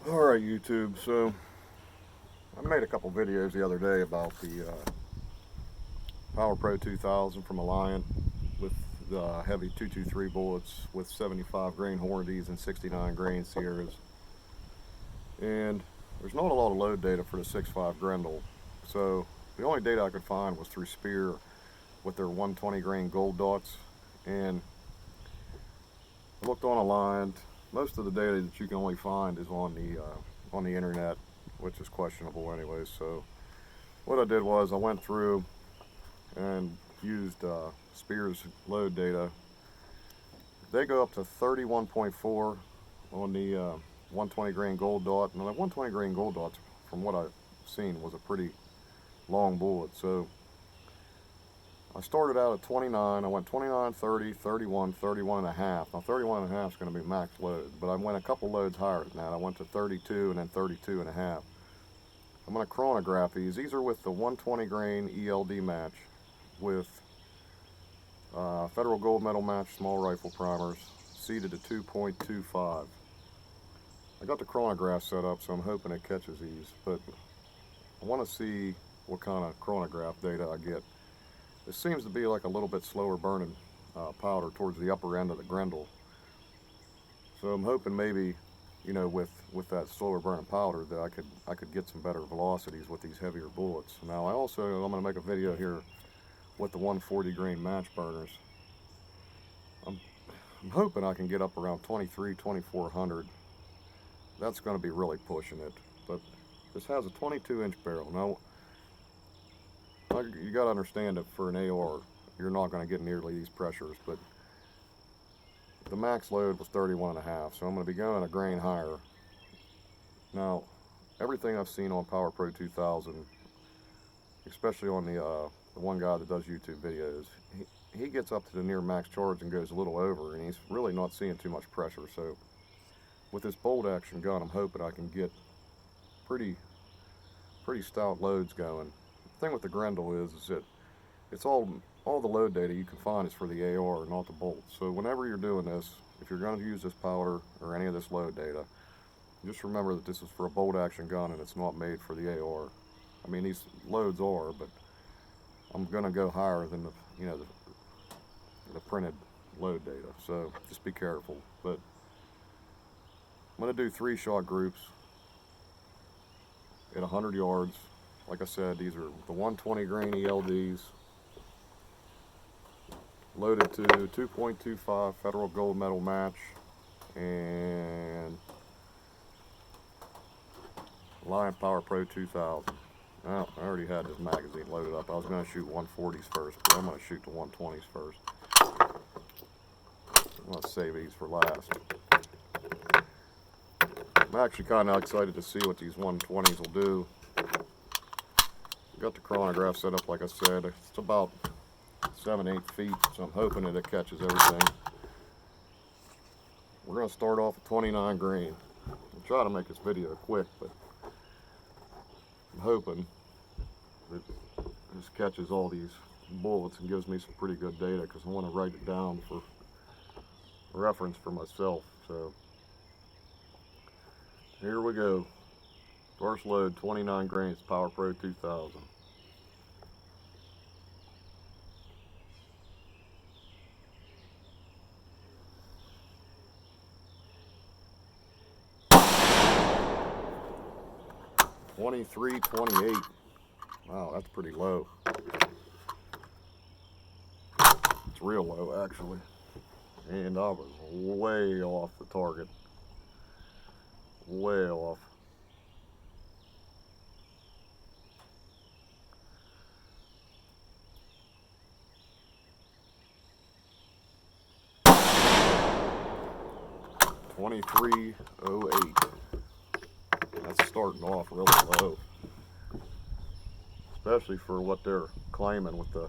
Alright YouTube, so I made a couple videos the other day about the Power Pro 2000 from Alliant with the heavy 223 bullets with 75 grain Hornadys and 69 grain Sierras. And there's not a lot of load data for the 6.5 Grendel, so the only data I could find was through Spear with their 120 grain gold dots. And I looked on Alliant. Most of the data that you can only find is on the internet, which is questionable anyway. So what I did was I went through and used Spear's load data. They go up to 31.4 on the 120 grain gold dot. And the 120 grain gold dots, from what I've seen, was a pretty long bullet. So I started out at 29, I went 29, 30, 31, 31 and a half. Now 31 and a half is going to be max load, but I went a couple loads higher than that. I went to 32 and then 32 and a half. I'm going to chronograph these. These are with the 120 grain ELD match with Federal Gold Medal match small rifle primers, seated to 2.25. I got the chronograph set up, so I'm hoping it catches these, but I want to see what kind of chronograph data I get. This seems to be like a little bit slower burning powder towards the upper end of the Grendel. So I'm hoping maybe, you know, with that slower burning powder that I could get some better velocities with these heavier bullets. Now I'm going to make a video here with the 140 grain match burners. I'm hoping I can get up around 23, 2400. That's going to be really pushing it. But this has a 22-inch barrel. Now, you got to understand that for an AR, you're not going to get nearly these pressures, but the max load was 31 and a half, so I'm going to be going a grain higher. Now, everything I've seen on Power Pro 2000, especially on the one guy that does YouTube videos, he gets up to the near max charge and goes a little over, and he's really not seeing too much pressure. So with this bolt action gun, I'm hoping I can get pretty stout loads going. The thing with the Grendel is that it's all the load data you can find is for the AR, not the bolt. So whenever you're doing this, if you're going to use this powder or any of this load data, just remember that this is for a bolt action gun and it's not made for the AR. I mean, these loads are, but I'm going to go higher than the printed load data. So just be careful. But I'm going to do 3-shot groups at 100 yards. Like I said, these are the 120 grain ELDs, loaded to 2.25 Federal Gold Medal match, and Alliant Power Pro 2000. Well, I already had this magazine loaded up. I was going to shoot 140s first, but I'm going to shoot the 120s first. I'm going to save these for last. I'm actually kind of excited to see what these 120s will do. Got the chronograph set up, like I said. It's about 7-8 feet, so I'm hoping that it catches everything. We're going to start off at 29 grain. I'll try to make this video quick, but I'm hoping that this catches all these bullets and gives me some pretty good data, because I want to write it down for reference for myself. So here we go. First load, 29 grains, Power Pro 2000. $23, $28. Wow, that's pretty low. It's real low, actually. And I was way off the target. Way off. $23.08. That's starting off really low, especially for what they're claiming with the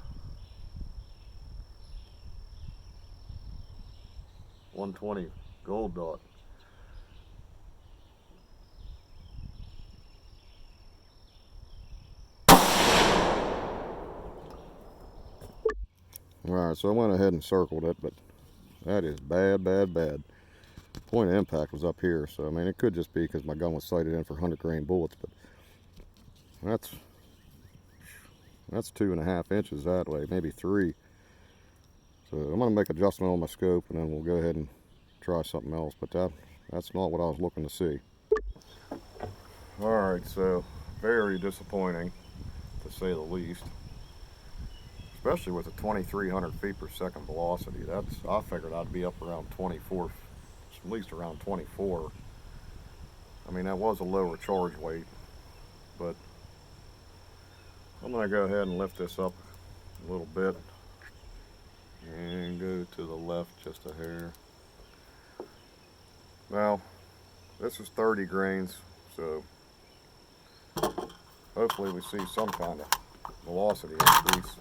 120 gold dot. Alright, so I went ahead and circled it, but that is bad, bad, bad. point of impact was up here, so I mean it could just be because my gun was sighted in for 100 grain bullets, but that's 2.5 inches that way, maybe 3. So I'm gonna make adjustment on my scope, and then we'll go ahead and try something else. But that's not what I was looking to see. All right, so very disappointing to say the least, especially with a 2,300 feet per second velocity. I figured I'd be up around 24, at least around 24. I mean, that was a lower charge weight, but I'm gonna go ahead and lift this up a little bit and go to the left just a hair. Now, this is 30 grains, so hopefully we see some kind of velocity increase.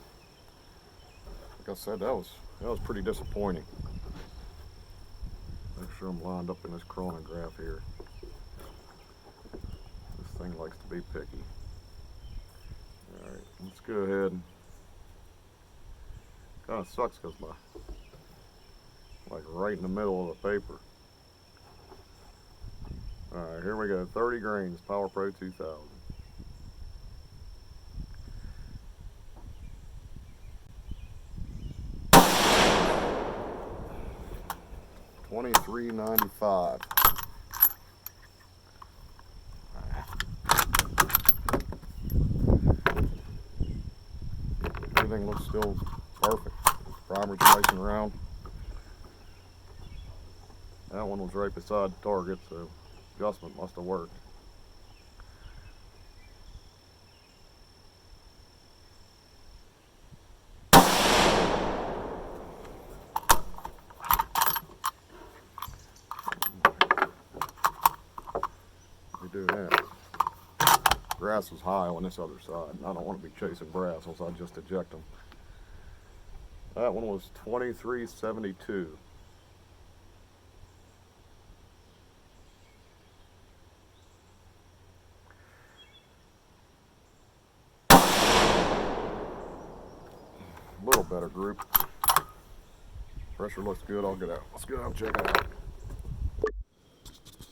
Like I said, that was pretty disappointing. Make sure I'm lined up in this chronograph here. This thing likes to be picky. Alright, let's go ahead. Kind of sucks because like right in the middle of the paper. Alright, here we go. 30 grains, Power Pro 2000. $23.95. Everything looks still perfect. Primer's nice and round. That one was right beside the target, so adjustment must have worked. Do that. Grass is high on this other side, and I don't want to be chasing brass, so I just eject them. That one was $23.72. A little better group. Pressure looks good. I'll get out. Let's go out and check it out.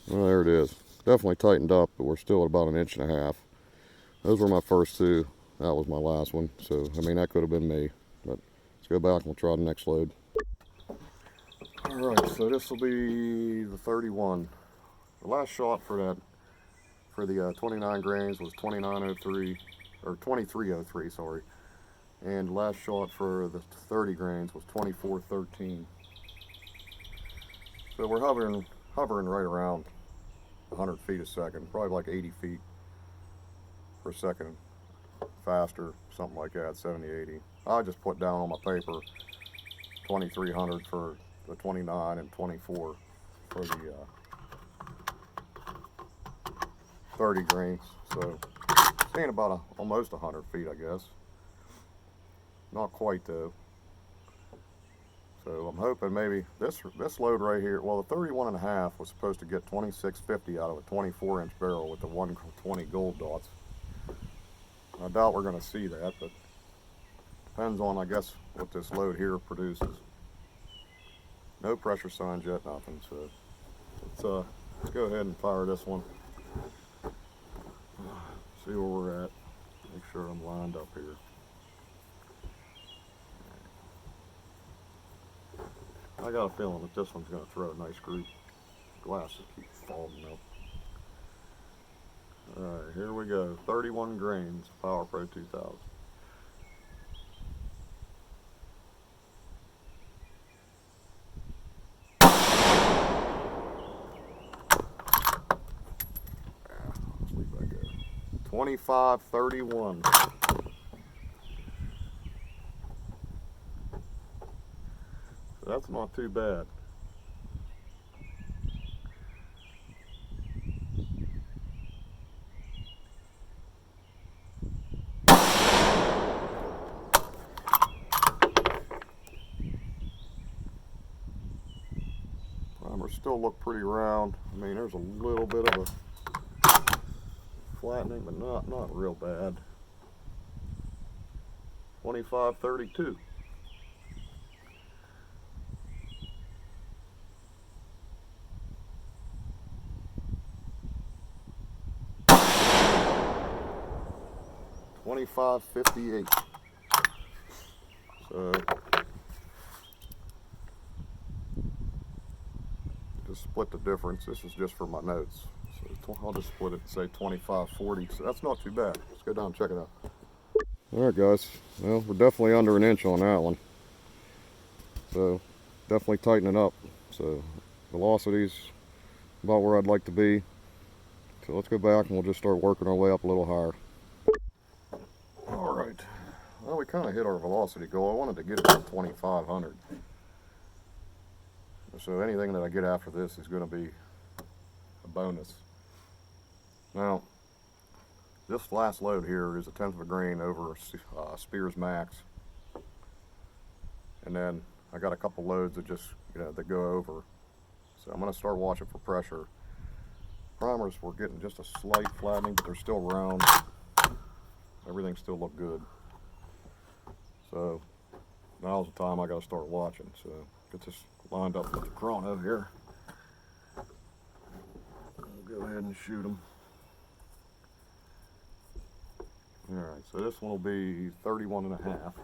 Well, there it is. Definitely tightened up, but we're still at about 1.5 inches. Those were my first two. That was my last one. So, I mean, that could have been me. But let's go back and we'll try the next load. Alright, so this will be the 31. The last shot for the 29 grains was 29.03, or 23.03, sorry. And the last shot for the 30 grains was 24.13. So we're hovering right around 100 feet a second, probably like 80 feet per second faster, something like that, 70, 80. I just put down on my paper 2,300 for the 29 and 24 for the 30 grains. So seeing about almost 100 feet, I guess. Not quite though. So I'm hoping maybe this load right here, well, the 31.5 was supposed to get 2650 out of a 24-inch barrel with the 120 gold dots. I doubt we're going to see that, but depends on, I guess, what this load here produces. No pressure signs yet, nothing. So let's go ahead and fire this one. See where we're at. Make sure I'm lined up here. I got a feeling that this one's going to throw a nice group. Glasses keep falling up. Alright, here we go. 31 grains, Power Pro 2000. Let's leave that go. 25.31. That's not too bad. Primer still look pretty round. I mean, there's a little bit of a flattening, but not real bad. 25.32. 25.58. So just split the difference. This is just for my notes. So I'll just split it and say 25.40. So that's not too bad. Let's go down and check it out. All right, guys. Well, we're definitely under an inch on that one. So definitely tighten it up. So velocity's about where I'd like to be. So let's go back and we'll just start working our way up a little higher. All right. Well, we kind of hit our velocity goal. I wanted to get it to 2,500. So anything that I get after this is going to be a bonus. Now, this last load here is 1/10 of a grain over Spears Max. And then I got a couple loads that just, that go over. So I'm going to start watching for pressure. Primers, we're getting just a slight flattening, but they're still round. Everything still look good. So now's the time I got to start watching. So get this lined up with the chrono here. I'll go ahead and shoot them. All right, so this one will be 31.5.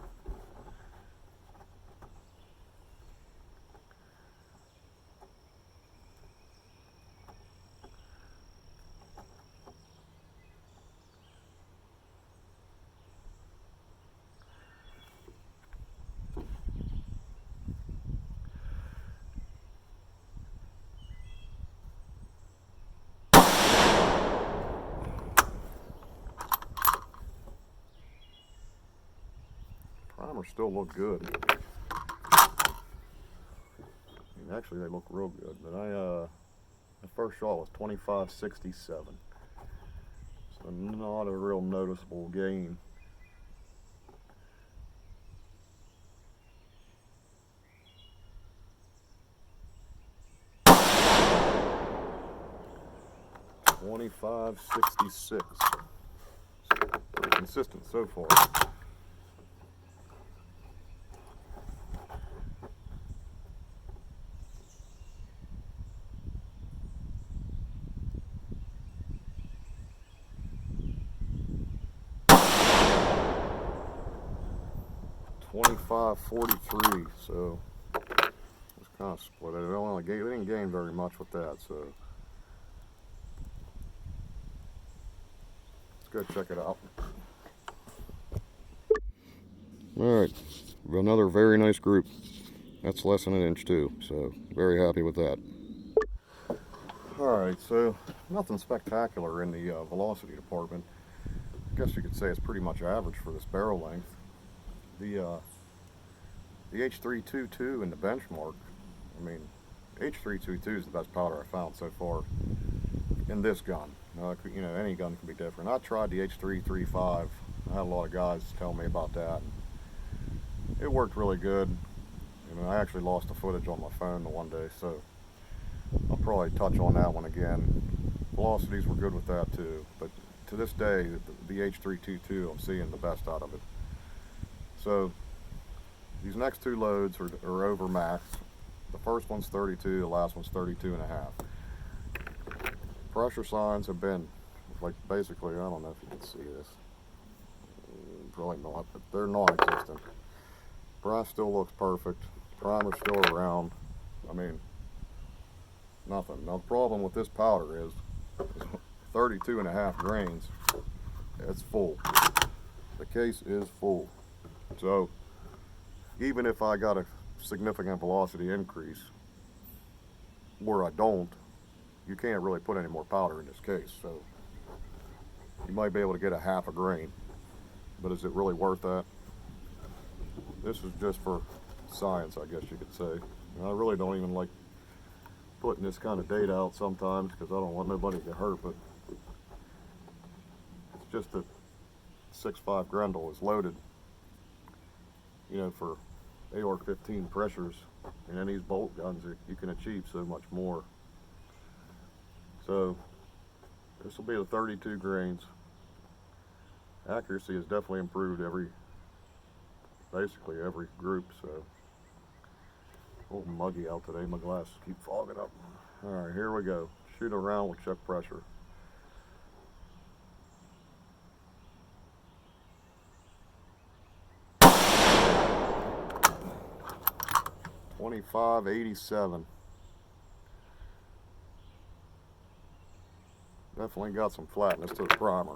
Primers still look good. Actually, they look real good. But the first shot was 25.67. So not a real noticeable gain. $25.66. Pretty consistent so far. $25.43. So it's kind of split. They didn't gain very much with that. So let's go check it out. All right, another very nice group. That's less than an inch too, so very happy with that. All right, so nothing spectacular in the velocity department. I guess you could say it's pretty much average for this barrel length. The H322 in the benchmark, I mean, H322 is the best powder I found so far in this gun. Any gun can be different. I tried the H335. I had a lot of guys tell me about that. It worked really good. I actually lost the footage on my phone the one day, so I'll probably touch on that one again. Velocities were good with that too, but to this day, the H322, I'm seeing the best out of it. So these next two loads are over max. The first one's 32, the last one's 32.5. Pressure signs have been, like, basically, I don't know if you can see this. Probably not, but they're non-existent. Brass still looks perfect. Primer's still around. I mean, nothing. Now the problem with this powder is 32.5 grains. It's full. The case is full. So even if I got a significant velocity increase, where I don't, you can't really put any more powder in this case. So you might be able to get a half a grain, but is it really worth that? This is just for science, I guess you could say. And I really don't even like putting this kind of data out sometimes because I don't want nobody to get hurt, but it's just that 6.5 Grendel is loaded, for AR-15 pressures, and in these bolt guns you can achieve so much more. So this will be the 32 grains. Accuracy has definitely improved basically every group. So a little muggy out today, my glasses keep fogging up. All right, here we go. Shoot around, we'll check pressure. 2587. Definitely got some flatness to the primer.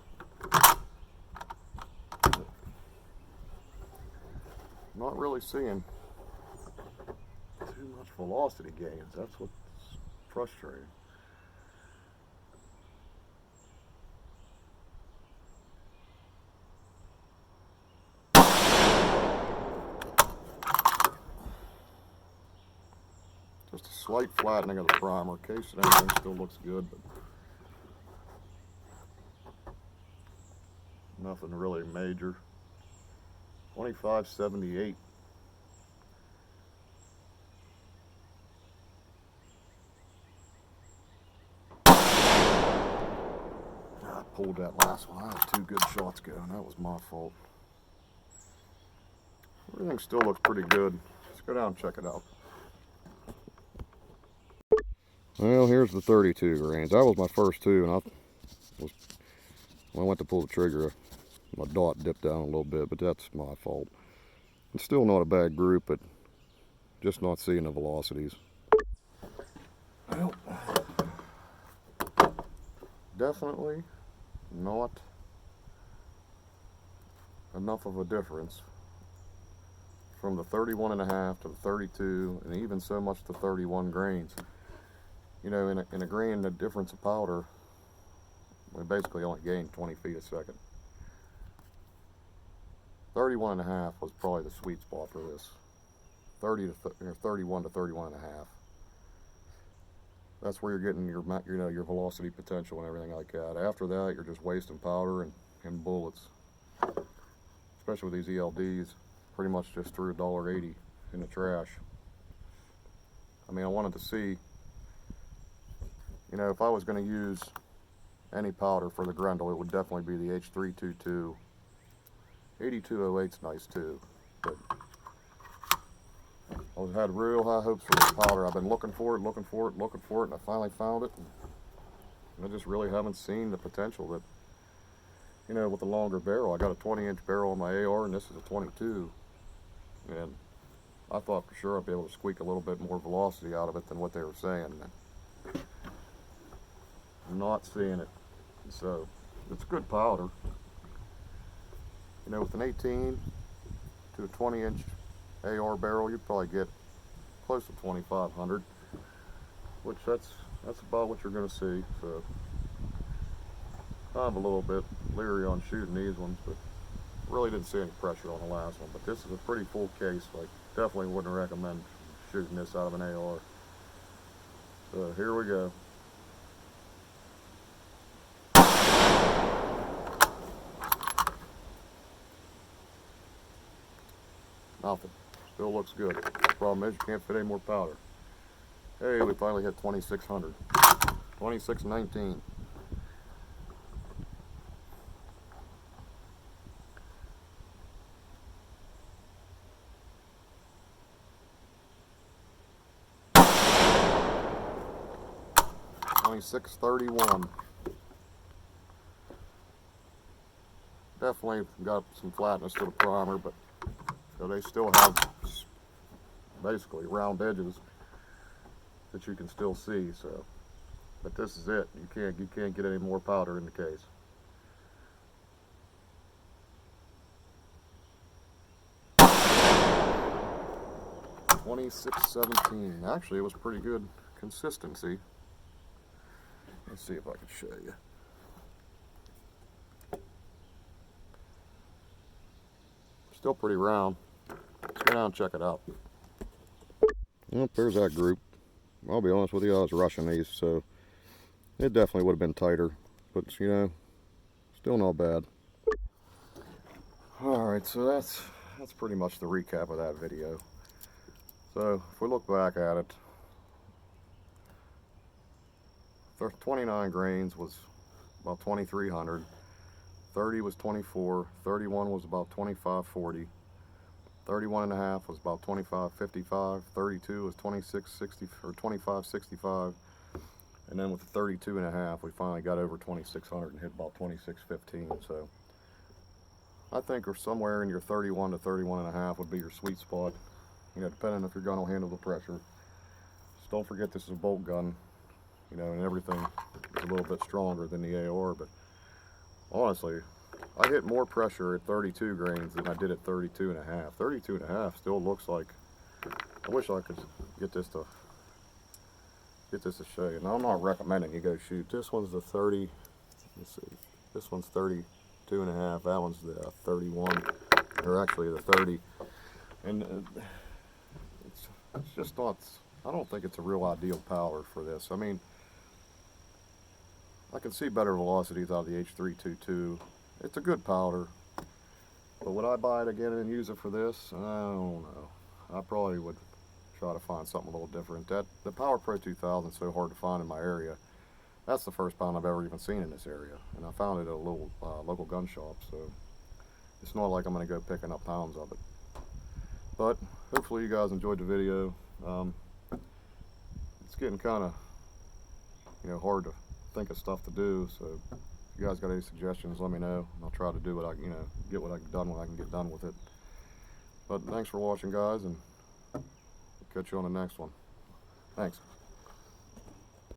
Not really seeing too much velocity gains. That's what's frustrating. Just a slight flattening of the primer. Case and everything still looks good, but nothing really major. 2578. I pulled that last one. I had 2 good shots going. That was my fault. Everything still looks pretty good. Let's go down and check it out. Well, here's the 32 grains. That was my first 2, and when I went to pull the trigger, my dot dipped down a little bit, but that's my fault. It's still not a bad group, but just not seeing the velocities. Well, definitely not enough of a difference from the 31.5 to the 32, and even so much to 31 grains. You know, in a grain, the difference of powder, we basically only gained 20 feet a second. 31.5 was probably the sweet spot for this. 31 to 31.5. That's where you're getting your your velocity potential and everything like that. After that, you're just wasting powder and bullets. Especially with these ELDs, pretty much just threw $1.80 in the trash. I mean, I wanted to see, you know, if I was going to use any powder for the Grendel, it would definitely be the H322. 8208's nice too, but I had real high hopes for this powder. I've been looking for it, and I finally found it. And I just really haven't seen the potential that, you know, with a longer barrel. I got a 20-inch barrel on my AR, and this is a 22. And I thought for sure I'd be able to squeak a little bit more velocity out of it than what they were saying. I'm not seeing it. So, it's good powder. You know, with an 18 to a 20-inch AR barrel, you'd probably get close to 2,500, which that's about what you're going to see. So I'm a little bit leery on shooting these ones, but really didn't see any pressure on the last one. But this is a pretty full case. Like, definitely wouldn't recommend shooting this out of an AR. So here we go. Nothing. Still looks good. Problem is you can't fit any more powder. Hey, we finally hit 2,600. 2619. $26.31. Definitely got some flatness to the primer, but so they still have basically round edges that you can still see. So, but this is it. You can't get any more powder in the case. $26.17. Actually, it was pretty good consistency. Let's see if I can show you. Still pretty round. Let's go down and check it out. Well, there's that group. I'll be honest with you, I was rushing these, so it definitely would have been tighter, but you know, still not bad. Alright, so that's pretty much the recap of that video. So if we look back at it, 29 grains was about 2,300, 30 was 24, 31 was about 2540, 31.5 was about 2555, 32 was 2660 or 2565, and then with the 32.5 we finally got over 2,600 and hit about 2615. So I think we're somewhere in your 31 to 31.5 would be your sweet spot. you know, depending if your gun will handle the pressure. Just don't forget this is a bolt gun, you know, and everything is a little bit stronger than the AR, but honestly, I hit more pressure at 32 grains than I did at 32 and a half. 32 and a half still looks like, I wish I could get this to show you. Now, I'm not recommending you go shoot. This one's the 30, let's see, this one's 32 and a half, that one's the 31, or actually the 30. And it's just not, I don't think it's a real ideal powder for this. I mean, I can see better velocities out of the H322. It's a good powder, but would I buy it again and use it for this? I don't know. I probably would try to find something a little different. The Power Pro 2000 is so hard to find in my area. That's the first pound I've ever even seen in this area, and I found it at a little local gun shop, so it's not like I'm going to go picking up pounds of it. But hopefully you guys enjoyed the video. It's getting kind of, you know, hard to think of stuff to do, so if you guys got any suggestions, let me know, and I'll try to do what I, you know, get what I can done when I can get done with it. But thanks for watching, guys, and catch you on the next one. Thanks.